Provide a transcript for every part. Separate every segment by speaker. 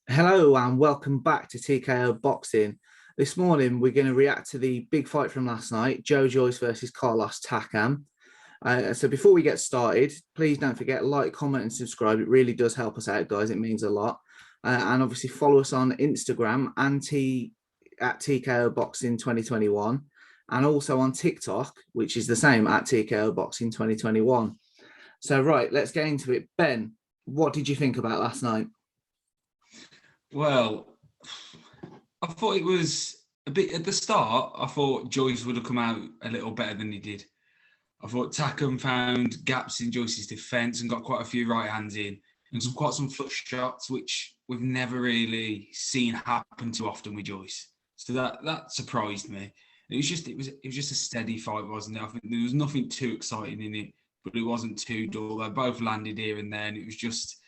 Speaker 1: Hello and welcome back to TKO Boxing. This morning we're going to react to the big fight from last night, Joe Joyce versus Carlos Takam. So before we get started, please don't forget like, comment, and subscribe. It really does help us out, guys. It means a lot. And obviously follow us on Instagram at TKO Boxing 2021, and also on TikTok, which is the same at TKO Boxing 2021. So right, let's get into it. Ben, what did you think about last night?
Speaker 2: Well, I thought it was a bit at the start. I thought Joyce would have come out a little better than he did. I thought Takam found gaps in Joyce's defence and got quite a few right hands in and quite some flush shots, which we've never really seen happen too often with Joyce. So that surprised me. It was just a steady fight, wasn't it? I think there was nothing too exciting in it, but it wasn't too dull. They both landed here and there, and it was just.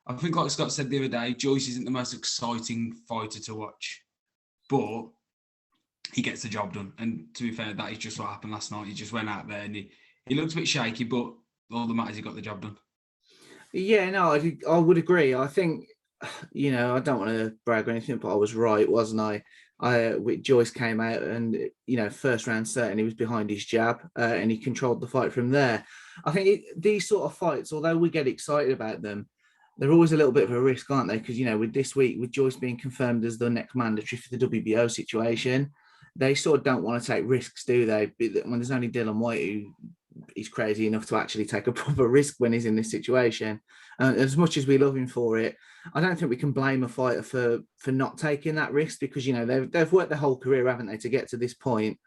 Speaker 2: I think, like Scott said the other day, Joyce isn't the most exciting fighter to watch, but he gets the job done. And to be fair, that is just what happened last night. He just went out there and he looked a bit shaky, but all that matters, he got the job done.
Speaker 1: Yeah, no, I would agree. I think, I don't want to brag or anything, but I was right, wasn't I? With Joyce came out and, first round certain, he was behind his jab and he controlled the fight from there. I think these sort of fights, although we get excited about them, they're always a little bit of a risk, aren't they? Because, with this week, with Joyce being confirmed as the next mandatory for the WBO situation, they sort of don't want to take risks, do they? When there's only Dylan White who he's crazy enough to actually take a proper risk when he's in this situation. As much as we love him for it, I don't think we can blame a fighter for not taking that risk because they've worked their whole career, haven't they, to get to this point.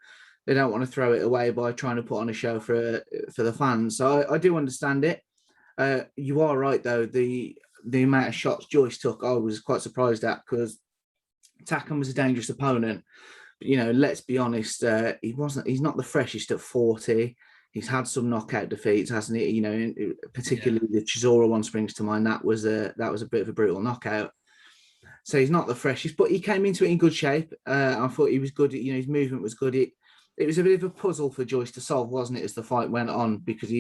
Speaker 1: They don't want to throw it away by trying to put on a show for the fans. So I do understand it. You are right though. The amount of shots Joyce took, I was quite surprised at because Takam was a dangerous opponent. But, let's be honest, he's not the freshest at 40. He's had some knockout defeats, hasn't he? Particularly the Chisora one springs to mind. That was a bit of a brutal knockout. So he's not the freshest, but he came into it in good shape. I thought he was good. His movement was good. It was a bit of a puzzle for Joyce to solve, wasn't it, as the fight went on? Because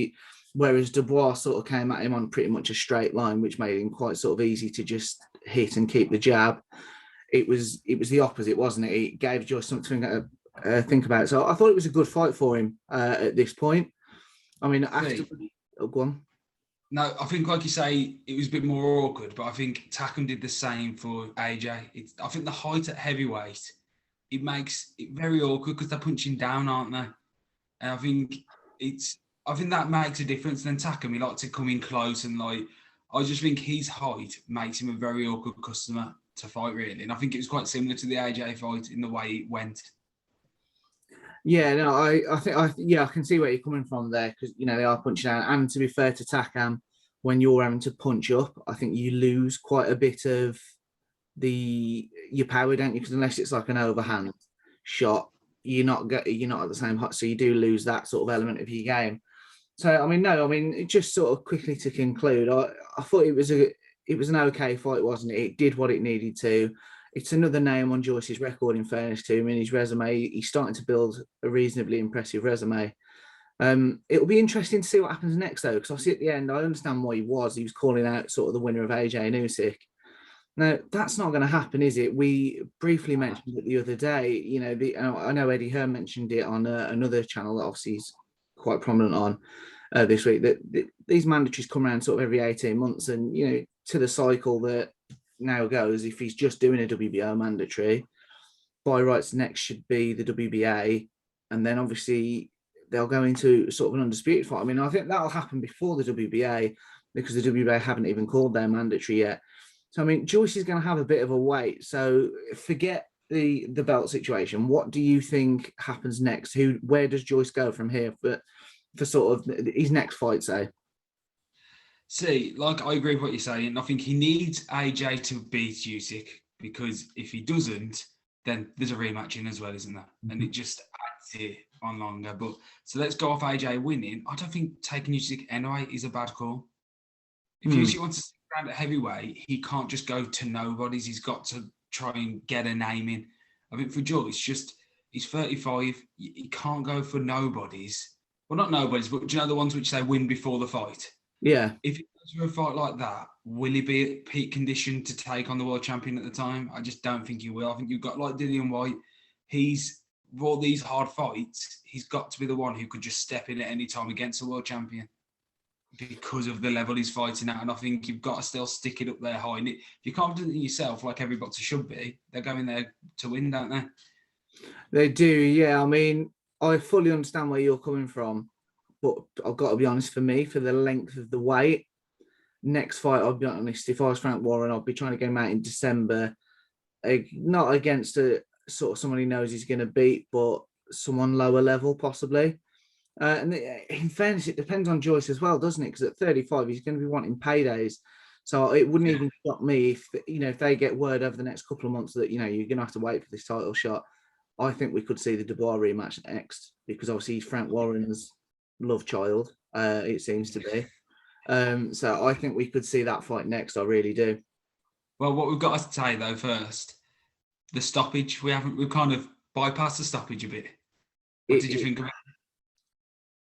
Speaker 1: whereas Dubois sort of came at him on pretty much a straight line, which made him quite sort of easy to just hit and keep the jab. It was the opposite, wasn't it? It gave Joyce something to think about. So I thought it was a good fight for him at this point. I mean, after go on.
Speaker 2: No, I think, like you say, it was a bit more awkward, but I think Takam did the same for AJ. I think the height at heavyweight, it makes it very awkward because they're punching down, aren't they? And I think that makes a difference. Then Takam, he likes to come in close and I just think his height makes him a very awkward customer to fight, really. And I think it was quite similar to the AJ fight in the way it went.
Speaker 1: Yeah, no, I can see where you're coming from there because they are punching down. And to be fair to Takam, when you're having to punch up, I think you lose quite a bit of your power, don't you? Because unless it's like an overhand shot, you're not at the same height, so you do lose that sort of element of your game. So just sort of quickly to conclude, I thought it was an okay fight, wasn't it? It did what it needed to. It's another name on Joyce's record, in fairness to him. In his resume, he's starting to build a reasonably impressive resume. It'll be interesting to see what happens next, though, because obviously at the end, I understand why he was calling out sort of the winner of AJ and Usyk. Now, that's not going to happen, is it? We briefly mentioned it the other day. I know Eddie Hearn mentioned it on another channel that obviously he's quite prominent on this week, that these mandatories come around sort of every 18 months. And, to the cycle that now goes, if he's just doing a WBO mandatory, by rights next should be the WBA, and then obviously they'll go into sort of an undisputed fight. I mean, I think that'll happen before the WBA because the WBA haven't even called their mandatory yet. So I mean, Joyce is going to have a bit of a wait. So forget the belt situation. What do you think happens next? Where does Joyce go from here for sort of his next fight, say?
Speaker 2: See, I agree with what you're saying. I think he needs AJ to beat Usyk because if he doesn't, then there's a rematch in as well, isn't there? Mm-hmm. And it just adds it on longer. But so let's go off AJ winning. I don't think taking Usyk anyway is a bad call. If Usyk wants to stick around at heavyweight, he can't just go to nobodies. He's got to try and get a name in. I think for Joyce, he's 35. He can't go for nobodies. Well, not nobodies, but do you know the ones which they win before the fight?
Speaker 1: Yeah.
Speaker 2: If he goes for a fight like that, will he be at peak condition to take on the world champion at the time? I just don't think he will. I think you've got like Dillian White. He's for all these hard fights, he's got to be the one who could just step in at any time against a world champion because of the level he's fighting at. And I think you've got to still stick it up there high. And if you're confident in yourself, like every boxer should be, they're going there to win, don't they?
Speaker 1: They do, yeah. I mean, I fully understand where you're coming from, but I've got to be honest, for me, for the length of the wait, next fight, I'll be honest, if I was Frank Warren, I'd be trying to get him out in December, not against a sort of someone he knows he's going to beat, but someone lower level, possibly. And in fairness, it depends on Joyce as well, doesn't it? Because at 35, he's going to be wanting paydays. So it wouldn't even shock me if, if they get word over the next couple of months that, you're going to have to wait for this title shot. I think we could see the Dubois rematch next, because obviously he's Frank Warren's love child, it seems to be. So I think we could see that fight next. I really do.
Speaker 2: Well, what we've got to say though first, the stoppage. We've kind of bypassed the stoppage a bit. What did you think of it?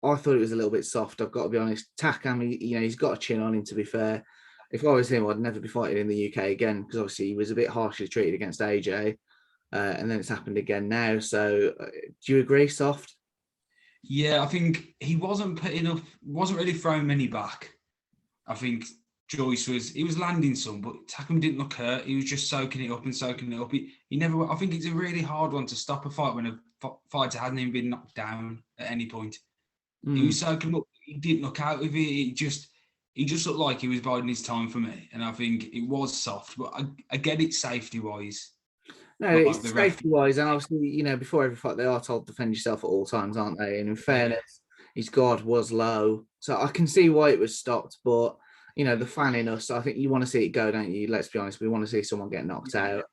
Speaker 1: I thought it was a little bit soft. I've got to be honest. Takam, he's got a chin on him. To be fair, if I was him, I'd never be fighting in the UK again, because obviously he was a bit harshly treated against AJ, and then it's happened again now. So, do you agree, soft?
Speaker 2: Yeah, I think he wasn't really throwing many back. I think Joyce was landing some, but Takam didn't look hurt. He was just soaking it up and soaking it up. He never. I think it's a really hard one to stop a fight when a fighter hasn't even been knocked down at any point. He was soaking up. He didn't look out of it. He just looked like he was biding his time for me. And I think it was soft, but I get it safety wise.
Speaker 1: No, it's safety wise, and obviously, before every fight, they are told to defend yourself at all times, aren't they? And in fairness, his guard was low, so I can see why it was stopped. But the fan in us, I think you want to see it go, don't you? Let's be honest, we want to see someone get knocked out,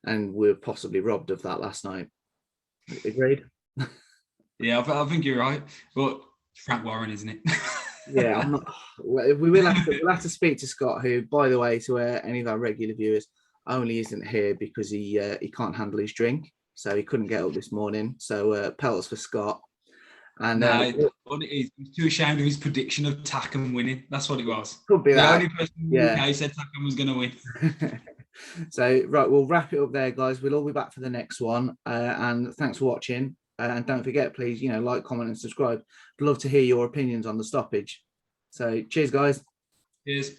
Speaker 1: and we were possibly robbed of that last night. Agreed?
Speaker 2: Yeah, I think you're right. But Frank Warren, isn't it?
Speaker 1: Yeah, I'm not. We'll have to speak to Scott, who, by the way, to any of our regular viewers, only isn't here because he can't handle his drink, so he couldn't get up this morning. So pelts for Scott. And
Speaker 2: what it is, he's too ashamed of his prediction of Takam winning. That's what it was.
Speaker 1: Could be
Speaker 2: the
Speaker 1: that.
Speaker 2: only person in the UK said Takam was going to win.
Speaker 1: So right, we'll wrap it up there, guys. We'll all be back for the next one. And thanks for watching. And don't forget, please, like, comment, and subscribe. I'd love to hear your opinions on the stoppage. So cheers, guys.
Speaker 2: Cheers.